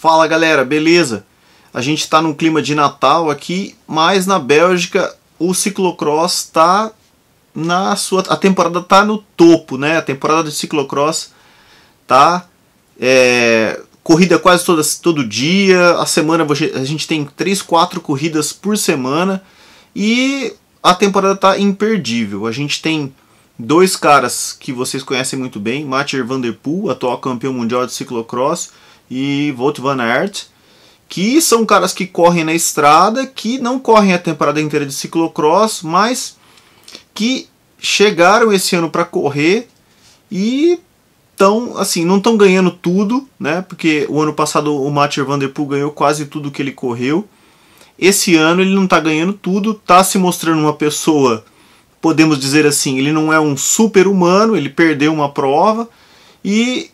Fala galera, beleza? A gente está num clima de Natal aqui, mas na Bélgica o ciclocross está a temporada está no topo, né? A temporada de ciclocross tá corrida quase todo dia. A semana a gente tem 3, 4 corridas por semana e a temporada tá imperdível. A gente tem dois caras que vocês conhecem muito bem, Mathieu van der Poel, atual campeão mundial de ciclocross, e Wout van Aert, que são caras que correm na estrada, que não correm a temporada inteira de ciclocross, mas que chegaram esse ano para correr e assim, não estão ganhando tudo, né? Porque o ano passado o Mathieu van der Poel ganhou quase tudo que ele correu. Esse ano ele não está ganhando tudo, está se mostrando uma pessoa, podemos dizer assim, ele não é um super humano, ele perdeu uma prova e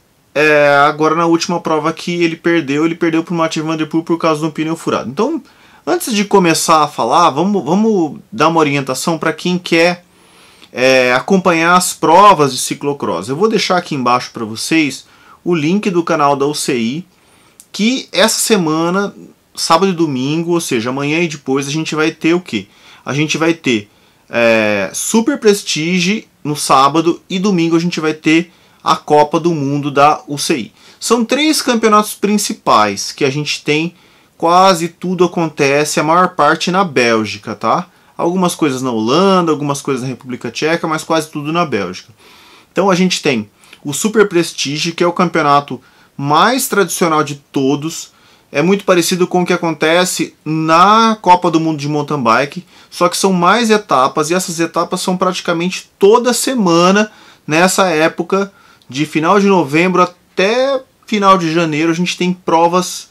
agora na última prova que ele perdeu para o Mathieu van der Poel por causa de um pneu furado. Então, antes de começar a falar, vamos dar uma orientação para quem quer acompanhar as provas de ciclocross. Eu vou deixar aqui embaixo para vocês o link do canal da UCI, que essa semana, sábado e domingo, ou seja, amanhã e depois, a gente vai ter o quê? A gente vai ter Super Prestige no sábado e domingo a gente vai ter a Copa do Mundo da UCI. São 3 campeonatos principais que a gente tem, quase tudo acontece, a maior parte na Bélgica, tá? Algumas coisas na Holanda, algumas coisas na República Tcheca, mas quase tudo na Bélgica. Então a gente tem o Super Prestige, que é o campeonato mais tradicional de todos. É muito parecido com o que acontece na Copa do Mundo de Mountain Bike, só que são mais etapas, e essas etapas são praticamente toda semana, nessa época de final de novembro até final de janeiro. A gente tem provas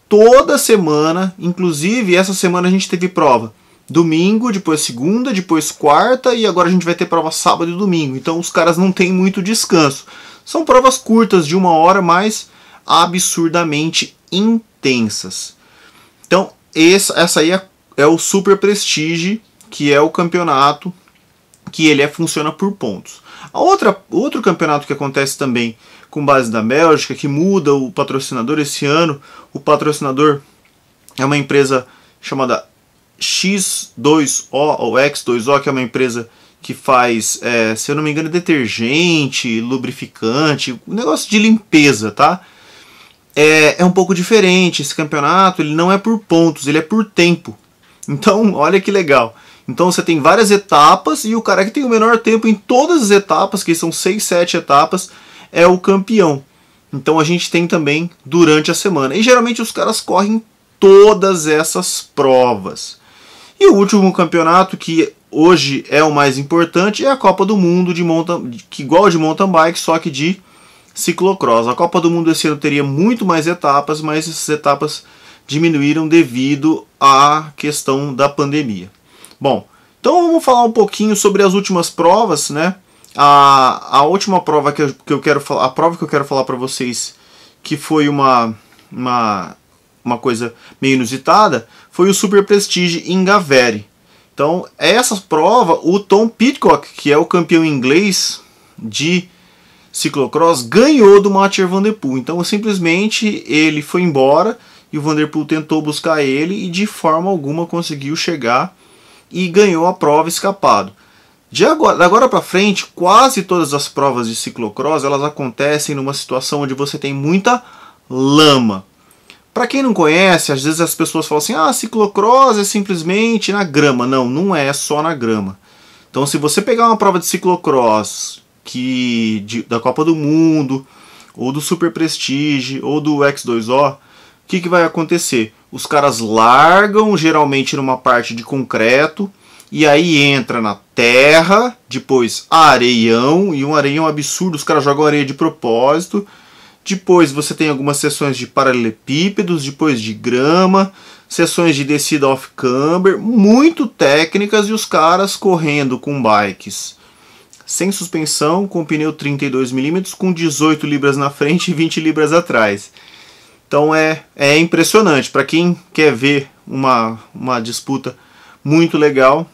toda semana, inclusive essa semana a gente teve prova domingo, depois segunda, depois quarta, e agora a gente vai ter prova sábado e domingo. Então os caras não têm muito descanso. São provas curtas de 1 hora, mas absurdamente intensas. Então essa aí é o Super Prestige, que é o campeonato que ele funciona por pontos. Outro campeonato que acontece também com base na Bélgica, que muda o patrocinador esse ano. O patrocinador é uma empresa chamada X2O ou X2O, que é uma empresa que faz, se eu não me engano, detergente, lubrificante, um negócio de limpeza, tá? É um pouco diferente. Esse campeonato ele não é por pontos, ele é por tempo. Então, olha que legal. Então você tem várias etapas e o cara que tem o menor tempo em todas as etapas, que são 6, 7 etapas, é o campeão. Então a gente tem também durante a semana. E geralmente os caras correm todas essas provas. E o último campeonato, que hoje é o mais importante, é a Copa do Mundo que igual de mountain bike, só que de ciclocross. A Copa do Mundo esse ano teria muito mais etapas, mas essas etapas diminuíram devido à questão da pandemia. Bom, então vamos falar um pouquinho sobre as últimas provas, né? A última prova que eu quero falar, a prova que eu quero falar para vocês, que foi uma coisa meio inusitada, foi o Super Prestige em Gavere. Então, essa prova, o Tom Pidcock, que é o campeão inglês de ciclocross, ganhou do Mathieu van der Poel. Então, simplesmente ele foi embora e o Van der Poel tentou buscar ele e de forma alguma conseguiu chegar e ganhou a prova escapado. Da agora para frente, quase todas as provas de ciclocross elas acontecem numa situação onde você tem muita lama. Para quem não conhece, às vezes as pessoas falam assim: ciclocross é simplesmente na grama. Não, não é só na grama. Então, se você pegar uma prova de ciclocross da Copa do Mundo, ou do Super Prestige, ou do X2O, o que vai acontecer? Os caras largam geralmente numa parte de concreto, e aí entra na terra, depois areião, e um areião absurdo, os caras jogam areia de propósito. Depois você tem algumas sessões de paralelepípedos, depois de grama, sessões de descida off-camber, muito técnicas, e os caras correndo com bikes sem suspensão, com pneu 32 mm, com 18 libras na frente e 20 libras atrás. Então é impressionante. Para quem quer ver uma disputa muito legal,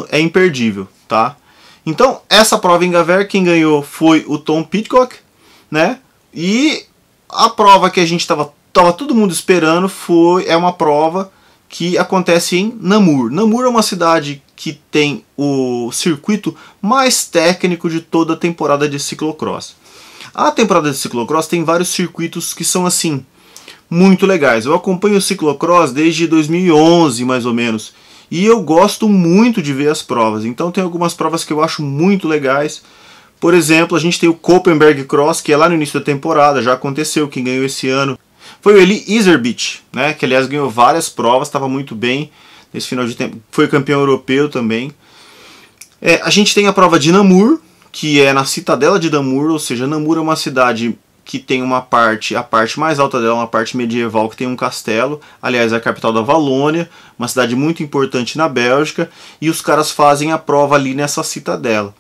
é imperdível, tá? Então essa prova em Gavere, quem ganhou foi o Tom Pidcock, né? E a prova que a gente tava todo mundo esperando é uma prova que acontece em Namur. Namur é uma cidade que tem o circuito mais técnico de toda a temporada de ciclocross. A temporada de ciclocross tem vários circuitos que são assim muito legais. Eu acompanho o ciclocross desde 2011 mais ou menos e eu gosto muito de ver as provas. Então tem algumas provas que eu acho muito legais. Por exemplo, a gente tem o Koppenberg Cross, que é lá no início da temporada, já aconteceu, quem ganhou esse ano foi o Eli Iserbyt, né, que aliás ganhou várias provas, estava muito bem nesse final de tempo, foi campeão europeu também. A gente tem a prova de Namur, que é na Citadela de Namur, ou seja, Namur é uma cidade que tem uma parte, a parte mais alta dela, uma parte medieval que tem um castelo, aliás é a capital da Valônia, uma cidade muito importante na Bélgica, e os caras fazem a prova ali nessa citadela.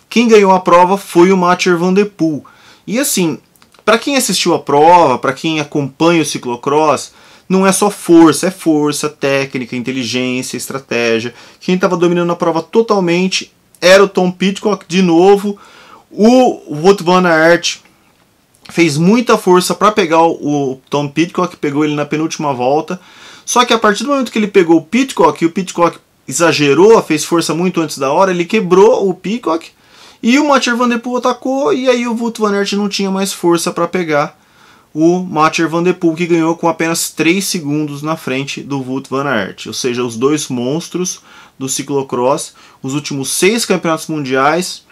Quem ganhou a prova foi o Mathieu van der Poel. E assim, para quem assistiu a prova, para quem acompanha o ciclocross, não é só força, é força, técnica, inteligência, estratégia. Quem estava dominando a prova totalmente era o Tom Pidcock de novo. O Wout van Aert fez muita força para pegar o Tom Pidcock, pegou ele na penúltima volta. Só que a partir do momento que ele pegou o Pidcock, e o Pidcock exagerou, fez força muito antes da hora, ele quebrou o Pidcock. E o Mathieu van der Poel atacou, e aí o Wout van Aert não tinha mais força para pegar o Mathieu van der Poel, que ganhou com apenas 3 segundos na frente do Wout van Aert. Ou seja, os dois monstros do ciclocross, os últimos 6 campeonatos mundiais,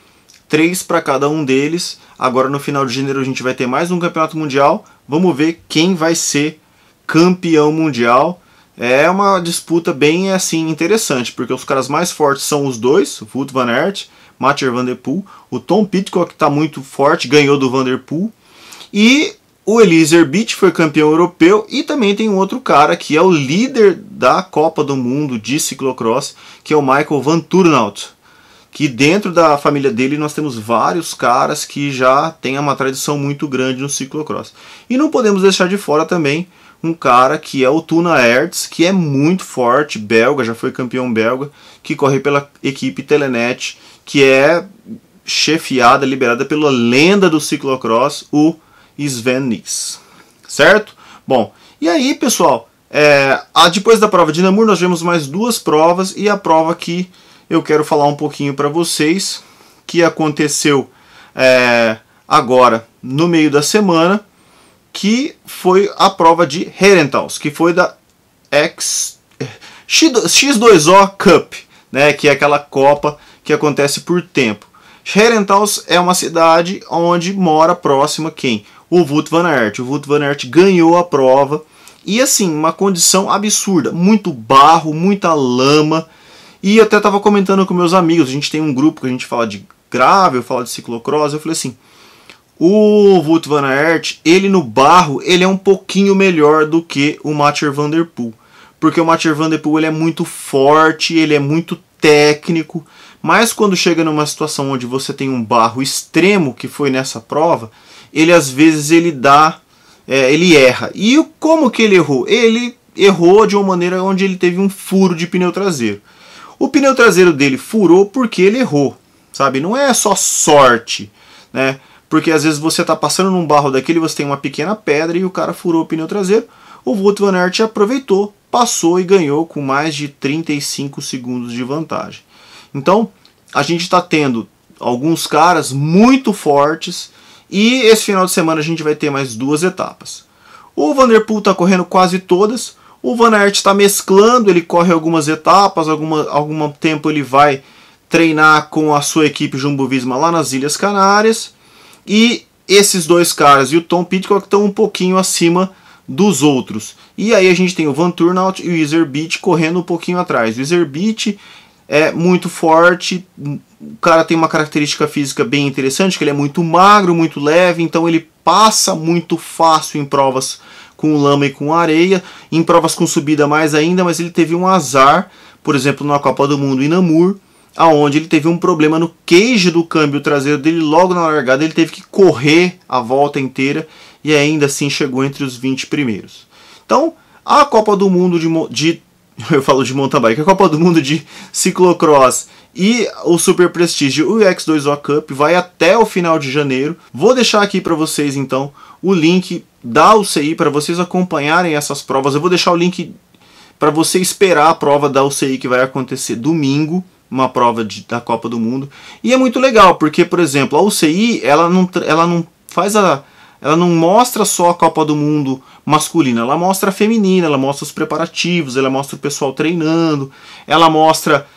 3 para cada um deles. Agora no final de janeiro a gente vai ter mais um campeonato mundial. Vamos ver quem vai ser campeão mundial. É uma disputa bem assim interessante, porque os caras mais fortes são os dois, o Wout van Aert, Mathieu van der Poel. O Tom Pidcock está muito forte, ganhou do Van der Poel. E o Eli Iserbyt foi campeão europeu. E também tem um outro cara que é o líder da Copa do Mundo de ciclocross, que é o Michael Van Turnhout. Que dentro da família dele nós temos vários caras que já têm uma tradição muito grande no ciclocross. E não podemos deixar de fora também um cara que é o Tuna Aerts, que é muito forte, belga, já foi campeão belga, que corre pela equipe Telenet, que é chefiada, liderada pela lenda do ciclocross, o Sven Nys. Certo? Bom, e aí pessoal, depois da prova de Namur nós tivemos mais 2 provas, e a prova que eu quero falar um pouquinho para vocês, que aconteceu agora no meio da semana, que foi a prova de Herentals, que foi da X2O Cup, né, que é aquela Copa que acontece por tempo. Herentals é uma cidade onde mora próxima quem? O Wout van Aert. O Wout van Aert ganhou a prova, e assim, uma condição absurda, muito barro, muita lama, e eu até estava comentando com meus amigos, a gente tem um grupo que a gente fala de gravel, fala de ciclocross, eu falei assim, o Wout van Aert, ele no barro, ele é um pouquinho melhor do que o Mathieu van der Poel. Porque o Mathieu van der Poel ele é muito forte, ele é muito técnico, mas quando chega numa situação onde você tem um barro extremo, que foi nessa prova, ele às vezes ele erra. E como que ele errou? Ele errou de uma maneira onde ele teve um furo de pneu traseiro. O pneu traseiro dele furou porque ele errou, sabe? Não é só sorte, né? Porque às vezes você está passando num barro daquele, você tem uma pequena pedra e o cara furou o pneu traseiro. O Wout van Aert aproveitou, passou e ganhou com mais de 35 segundos de vantagem. Então, a gente está tendo alguns caras muito fortes, e esse final de semana a gente vai ter mais 2 etapas. O Van der Poel está correndo quase todas, o Van Aert está mesclando, ele corre algumas etapas, algum tempo ele vai treinar com a sua equipe Jumbo-Visma lá nas Ilhas Canárias. E esses 2 caras e o Tom Pidcock estão um pouquinho acima dos outros. E aí a gente tem o Van Turnhout e o Iserbyt correndo um pouquinho atrás. O Iserbyt é muito forte, o cara tem uma característica física bem interessante, que ele é muito magro, muito leve, então ele passa muito fácil em provas com lama e com areia, em provas com subida mais ainda, mas ele teve um azar, por exemplo, na Copa do Mundo em Namur, aonde ele teve um problema no cage do câmbio traseiro dele, logo na largada ele teve que correr a volta inteira e ainda assim chegou entre os 20 primeiros. Então, a Copa do Mundo eu falo de mountain bike, a Copa do Mundo de ciclocross E o Super Prestige, o X2O Cup, vai até o final de janeiro. Vou deixar aqui para vocês então o link da UCI para vocês acompanharem essas provas. Eu vou deixar o link para você esperar a prova da UCI que vai acontecer domingo, uma prova da Copa do Mundo. E é muito legal, porque, por exemplo, a UCI ela não mostra só a Copa do Mundo masculina, ela mostra a feminina, ela mostra os preparativos, ela mostra o pessoal treinando, ela mostra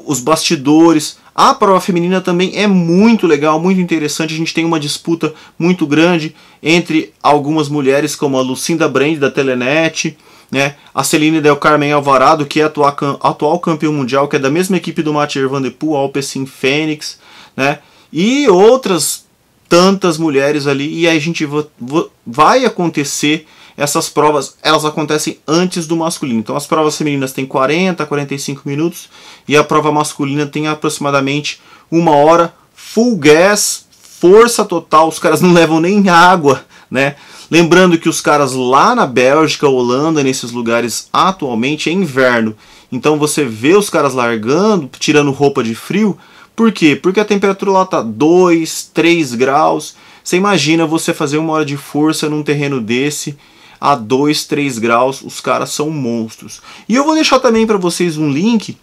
os bastidores. A prova feminina também é muito legal, muito interessante. A gente tem uma disputa muito grande entre algumas mulheres, como a Lucinda Brand da Telenet, né? A Celine Del Carmen Alvarado, que é atual campeão mundial, que é da mesma equipe do Mathieu Van Der Poel, Alpecin Fênix, né? E outras tantas mulheres ali. E aí a gente vai acontecer essas provas, elas acontecem antes do masculino. Então as provas femininas têm 40, 45 minutos e a prova masculina tem aproximadamente 1 hora, full gas, força total. Os caras não levam nem água, né? Lembrando que os caras lá na Bélgica, Holanda, nesses lugares atualmente é inverno. Então você vê os caras largando, tirando roupa de frio. Por quê? Porque a temperatura lá tá 2, 3 graus. Você imagina você fazer 1 hora de força num terreno desse a 2, 3 graus. Os caras são monstros. E eu vou deixar também para vocês um link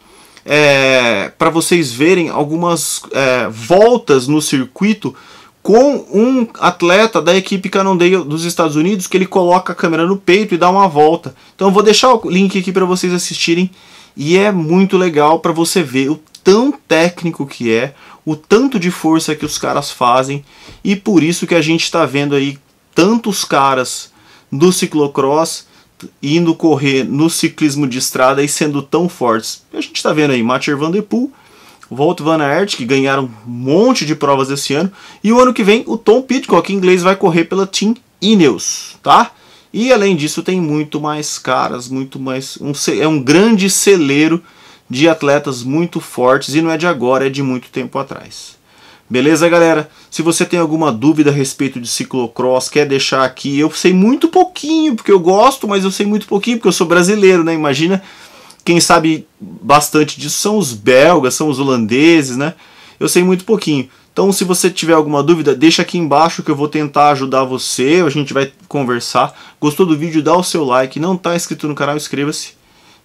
para vocês verem algumas voltas no circuito com um atleta da equipe Cannondale dos Estados Unidos, que ele coloca a câmera no peito e dá uma volta. Então eu vou deixar o link aqui para vocês assistirem, e é muito legal para você ver o tão técnico que é, o tanto de força que os caras fazem, e por isso que a gente está vendo aí tantos caras do ciclocross indo correr no ciclismo de estrada e sendo tão fortes. A gente está vendo aí Mathieu Van Der Poel, Wout van Aert, que ganharam um monte de provas esse ano. E o ano que vem o Tom Pidcock, inglês, vai correr pela Team Ineos, tá? E além disso tem muito mais caras, muito mais... é um grande celeiro de atletas muito fortes, e não é de agora, é de muito tempo atrás. Beleza, galera? Se você tem alguma dúvida a respeito de ciclocross, quer deixar aqui. Eu sei muito pouquinho, porque eu gosto, mas eu sei muito pouquinho, porque eu sou brasileiro, né? Imagina... Quem sabe bastante disso são os belgas, são os holandeses, né? Eu sei muito pouquinho. Então, se você tiver alguma dúvida, deixa aqui embaixo que eu vou tentar ajudar você. A gente vai conversar. Gostou do vídeo? Dá o seu like. Não está inscrito no canal, inscreva-se.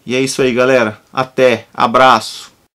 E é isso aí, galera. Até. Abraço.